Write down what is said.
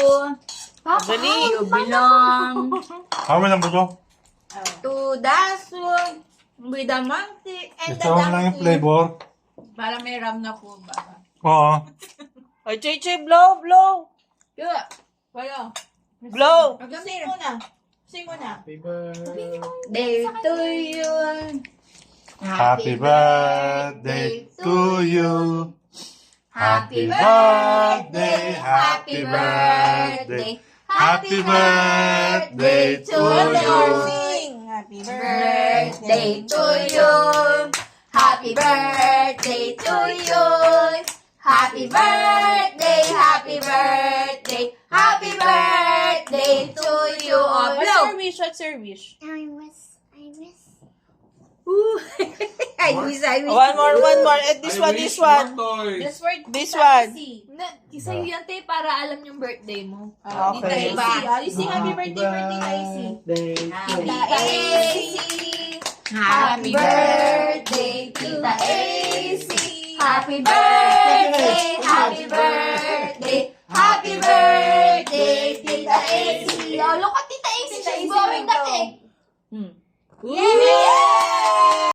po. Dali. You belong Kami lang ba ito? to the soup with the monkey and the Ito lang yung donkey. flavor. Para may ram na po ba? Oo. Ay, Chay, blow, blow. Kaya, wala. Blow. Sing mo na. Sing mo na. Day to you. Happy birthday to you. Happy birthday, happy birthday, happy birthday to you. Sing. Happy Birthday to you. Happy birthday to you. Happy birthday, happy birthday, happy birthday to you. Oh, What's blow. your wish? What's your wish? I wish. One more. And this one. This word. This one. Isa yun yan, te, para alam yung birthday mo. Okay. Tita AC. You sing happy birthday, Tita AC. Happy birthday, Tita AC. Happy birthday, happy birthday, happy birthday, Tita AC. Oh, look at Tita AC. She's blowing the cake. Yeah!